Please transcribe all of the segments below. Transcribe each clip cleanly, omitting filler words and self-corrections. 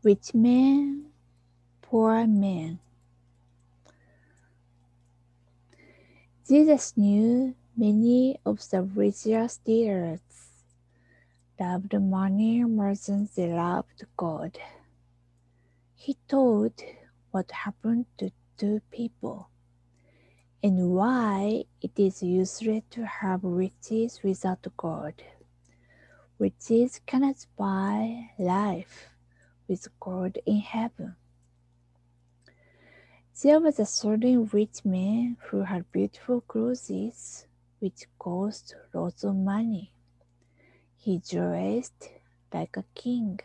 Rich man, poor man. Jesus knew many of the religious leaders loved money more than they loved God. He taught what happened to two people and why it is useless to have riches without God. Riches cannot buy life with God in heaven. There was a certain rich man who had beautiful clothes which cost lots of money. He dressed like a king.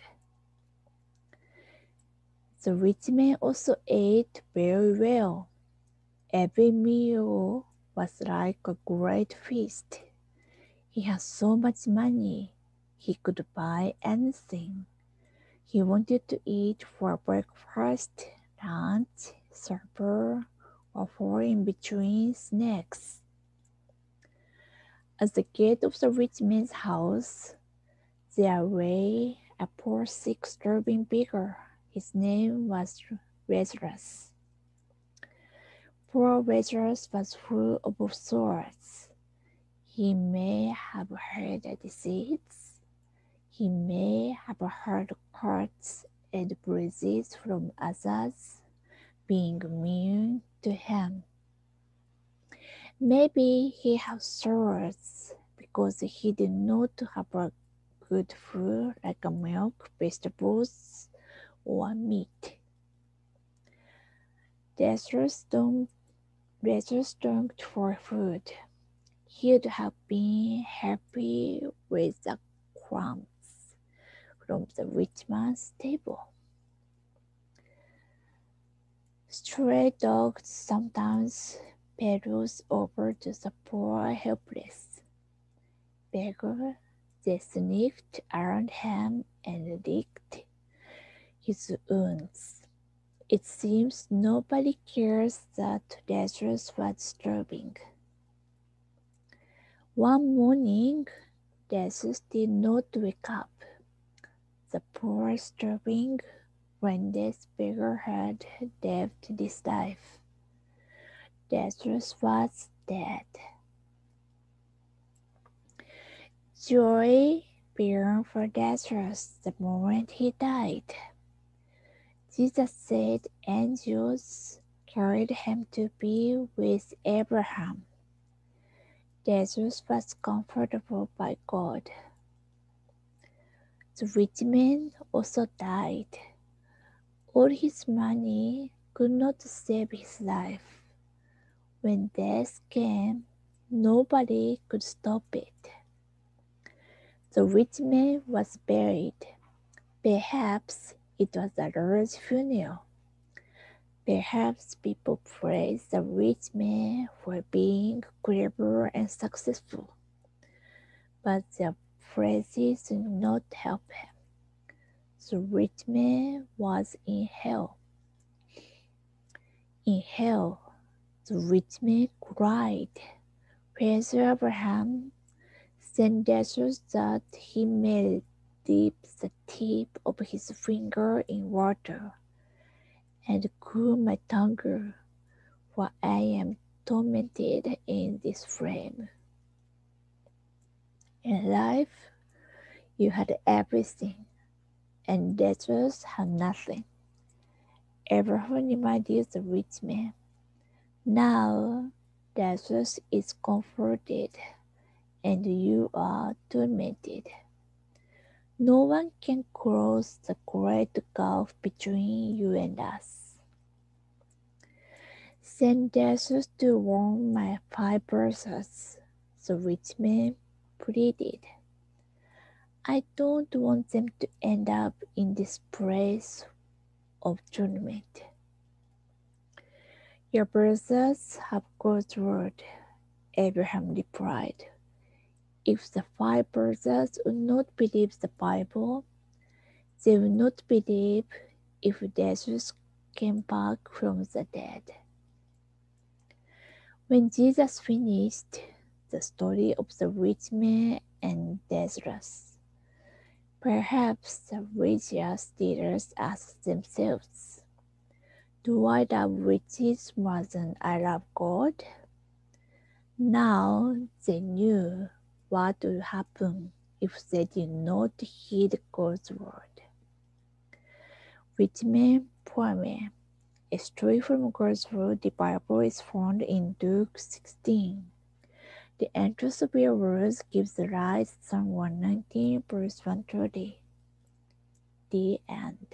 The rich man also ate very well. Every meal was like a great feast. He had so much money, he could buy anything he wanted to eat for breakfast, lunch, supper, or for in-between snacks. At the gate of the rich man's house, there lay a poor sick starving beggar. His name was Lazarus. Poor Lazarus was full of sores. He may have had a disease. He may have heard cuts and bruises from others being mean to him. Maybe he had sores because he did not have a good food like milk, vegetables, or meat. Lazarus longed for food. He'd have been happy with the crumbs from the rich man's table. Stray dogs sometimes pedals over to the poor helpless beggar. They sniffed around him and licked his wounds. It seems nobody cares that Lazarus was starving. One morning, Lazarus did not wake up. The poor starving, friendless beggar had left this life. Lazarus was dead. Joy burned for Lazarus the moment he died. Jesus said angels carried him to be with Abraham. Lazarus was comfortable by God. The rich man also died. All his money could not save his life. When death came, nobody could stop it. The rich man was buried. Perhaps it was a large funeral. Perhaps people praised the rich man for being clever and successful. But their praises did not help him. The rich man was in hell. In hell, the rich man cried, Father Abraham, send Lazarus that he may dip the tip of his finger in water and cool my tongue, for I am tormented in this flame. In life, you had everything, and Lazarus had nothing. Abraham reminded the rich man. Now Lazarus is comforted, and you are tormented. No one can cross the great gulf between you and us. Send Lazarus to warm my 5 brothers, the rich man pleaded. I don't want them to end up in this place of torment. Your brothers have God's word, Abraham replied. If the 5 brothers would not believe the Bible, they would not believe if Lazarus came back from the dead. When Jesus finished the story of the rich man and Lazarus, Perhaps the religious leaders asked themselves, do I love riches more than I love God? Now they knew what would happen if they did not heed God's word. Rich men, poor men. A story from God's word, the Bible, is found in Luke 16. The entrance of your words gives the light, Psalm 119, verse 130. The end.